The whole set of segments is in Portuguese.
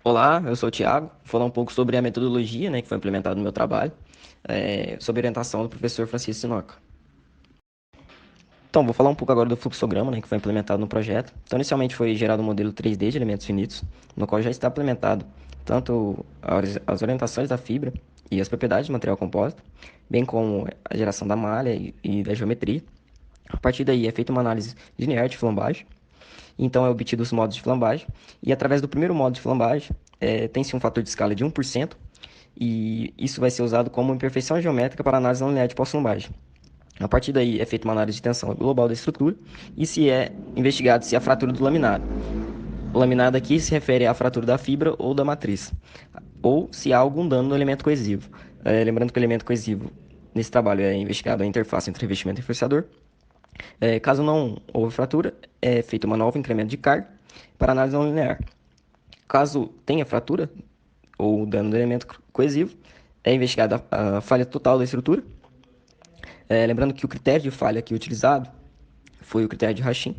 Olá, eu sou o Thiago. Vou falar um pouco sobre a metodologia, né, que foi implementada no meu trabalho, sob orientação do professor Francisco Sinoca. Então, vou falar um pouco agora do fluxograma, né, que foi implementado no projeto. Então, inicialmente foi gerado um modelo 3D de elementos finitos, no qual já está implementado tanto as orientações da fibra e as propriedades do material compósito, bem como a geração da malha e da geometria. A partir daí é feita uma análise linear de flambagem. Então é obtido os modos de flambagem. E através do primeiro modo de flambagem, tem-se um fator de escala de 1%, e isso vai ser usado como imperfeição geométrica para análise não linear de pós-flambagem. A partir daí é feita uma análise de tensão global da estrutura e se é investigado se a fratura do laminado. O laminado aqui se refere à fratura da fibra ou da matriz, ou se há algum dano no elemento coesivo. Lembrando que o elemento coesivo nesse trabalho é investigado a interface entre revestimento e reforçador. Caso não houve fratura, é feito uma nova incremento de carga para análise não linear. Caso tenha fratura ou dano do elemento coesivo, é investigada a falha total da estrutura. Lembrando que o critério de falha aqui utilizado foi o critério de Rachin.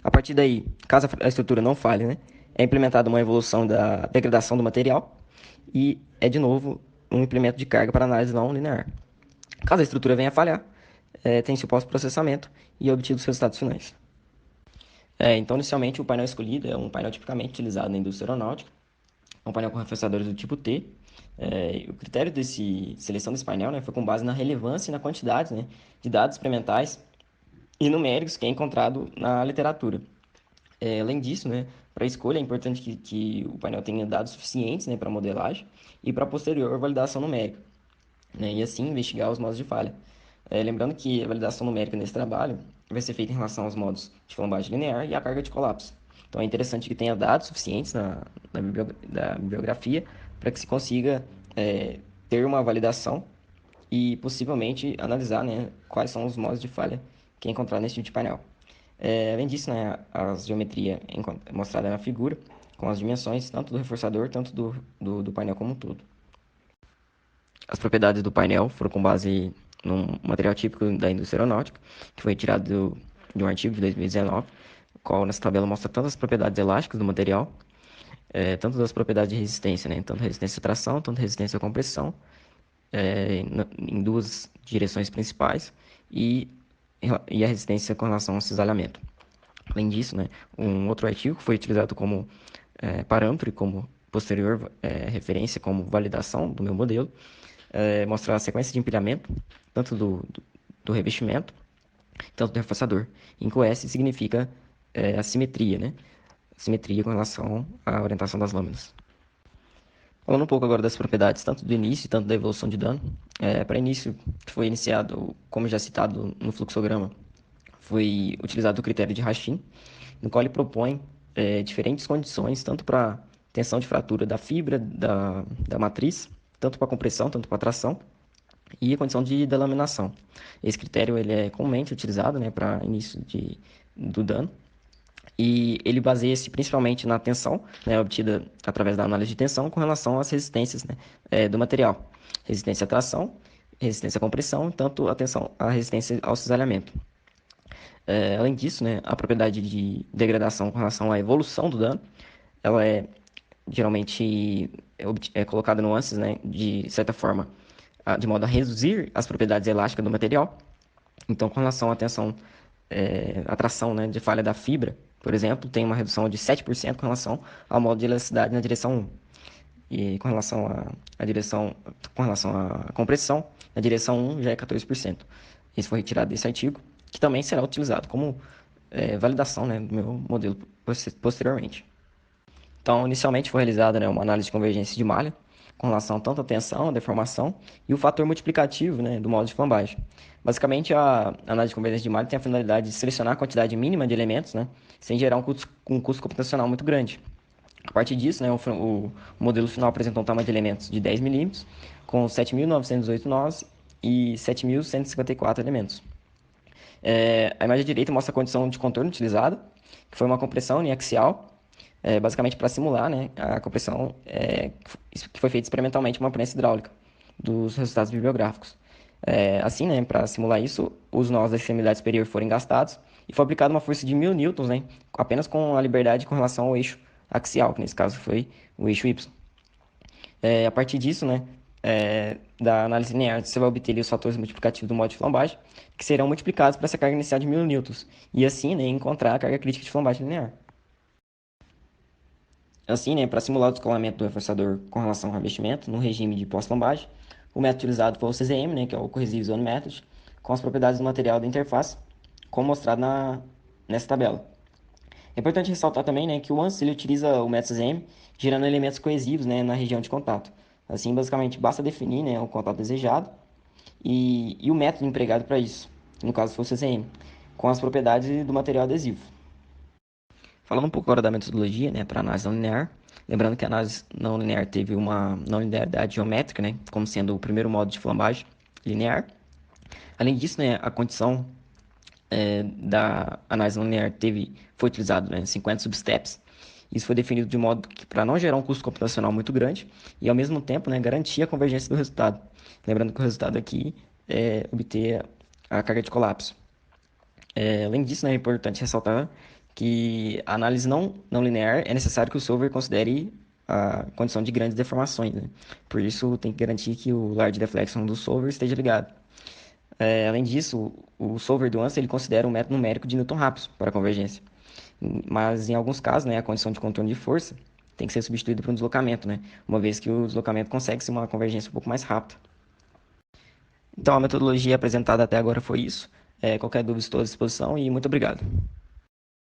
A partir daí, caso a estrutura não falhe, né, é implementada uma evolução da degradação do material e é de novo um implemento de carga para análise não linear. Caso a estrutura venha a falhar, tem-se o pós-processamento e é obtido os resultados finais. Então, inicialmente, o painel escolhido é um painel tipicamente utilizado na indústria aeronáutica, é um painel com reforçadores do tipo T. O critério de seleção desse painel, né, foi com base na relevância e na quantidade, né, de dados experimentais e numéricos que é encontrado na literatura. Além disso, né, para a escolha é importante que o painel tenha dados suficientes, né, para modelagem e para posterior validação numérica, né, e assim investigar os modos de falha. Lembrando que a validação numérica nesse trabalho vai ser feita em relação aos modos de flambagem linear e à carga de colapso. Então é interessante que tenha dados suficientes da bibliografia para que se consiga ter uma validação e possivelmente analisar, né, quais são os modos de falha que é encontrado nesse tipo de painel. Além disso, né, a geometria é mostrada na figura, com as dimensões tanto do reforçador, tanto do painel como um todo. As propriedades do painel foram com base num material típico da indústria aeronáutica, que foi tirado de um artigo de 2019, qual nessa tabela mostra tanto as propriedades elásticas do material, tanto das propriedades de resistência, né, tanto resistência à tração, tanto resistência à compressão, em duas direções principais, e, e a resistência com relação ao cisalhamento. Além disso, né, um outro artigo que foi utilizado como parâmetro e como posterior referência, como validação do meu modelo, mostra a sequência de empilhamento, tanto do revestimento, tanto do reforçador. Em que o S significa a simetria, né? Simetria com relação à orientação das lâminas. Falando um pouco agora das propriedades, tanto do início, tanto da evolução de dano. Para início, que foi iniciado, como já citado no fluxograma, foi utilizado o critério de Rachin, no qual ele propõe diferentes condições, tanto para tensão de fratura da fibra, da matriz, tanto para compressão, tanto para tração, e a condição de delaminação. Esse critério ele é comumente utilizado, né, para início do dano, e ele baseia-se principalmente na tensão, né, obtida através da análise de tensão com relação às resistências, né, do material. Resistência à tração, resistência à compressão, tanto a resistência ao cisalhamento. Além disso, né, a propriedade de degradação com relação à evolução do dano, ela é geralmente colocada nuances, né, de certa forma, de modo a reduzir as propriedades elásticas do material. Então, com relação à tensão, à tração, né, de falha da fibra, por exemplo, tem uma redução de 7% com relação ao modo de elasticidade na direção 1. E com relação à compressão, na direção 1 já é 14%. Isso foi retirado desse artigo, que também será utilizado como validação, né, do meu modelo posteriormente. Então, inicialmente foi realizada, né, uma análise de convergência de malha, com relação tanto à tensão, à deformação e o fator multiplicativo, né, do modo de flambagem. Basicamente, a análise de convergência de malha tem a finalidade de selecionar a quantidade mínima de elementos, né, sem gerar um custo computacional muito grande. A partir disso, né, o modelo final apresentou um tamanho de elementos de 10 milímetros, com 7.918 nós e 7.154 elementos. A imagem direita mostra a condição de contorno utilizada, que foi uma compressão uniaxial, basicamente para simular, né, a compressão que foi feita experimentalmente uma prensa hidráulica dos resultados bibliográficos. Assim, né, para simular isso, os nós da extremidade superior foram engastados e foi aplicada uma força de 1.000 newtons, né, apenas com a liberdade com relação ao eixo axial, que nesse caso foi o eixo Y. A partir disso, né, da análise linear, você vai obter ali os fatores multiplicativos do modo de flambagem, que serão multiplicados para essa carga inicial de 1000 newtons, e assim, né, encontrar a carga crítica de flambagem linear. Assim, né, para simular o descolamento do reforçador com relação ao revestimento no regime de pós-flambagem, o método utilizado foi o CZM, né, que é o Cohesive Zone Method, com as propriedades do material da interface, como mostrado nessa tabela. É importante ressaltar também, né, que o ANSYS ele utiliza o método CZM gerando elementos coesivos, né, na região de contato. Assim, basicamente, basta definir, né, o contato desejado e o método empregado para isso, no caso foi o CZM, com as propriedades do material adesivo. Falando um pouco agora da metodologia, né, para análise não linear, lembrando que a análise não linear teve uma não linearidade geométrica, né, como sendo o primeiro modo de flambagem linear. Além disso, né, a condição da análise não linear foi utilizado, né, 50 substeps. Isso foi definido de modo que para não gerar um custo computacional muito grande e ao mesmo tempo, né, garantir a convergência do resultado. Lembrando que o resultado aqui é obter a carga de colapso. Além disso, né, é importante ressaltar que a análise não linear é necessário que o solver considere a condição de grandes deformações, né? Por isso, tem que garantir que o large deflection do solver esteja ligado. Além disso, o solver do ANSYS ele considera um método numérico de Newton-Raphson para a convergência. Mas, em alguns casos, né, a condição de contorno de força tem que ser substituída por um deslocamento, né? Uma vez que o deslocamento consegue ser uma convergência um pouco mais rápida. Então, a metodologia apresentada até agora foi isso. Qualquer dúvida, estou à disposição e muito obrigado.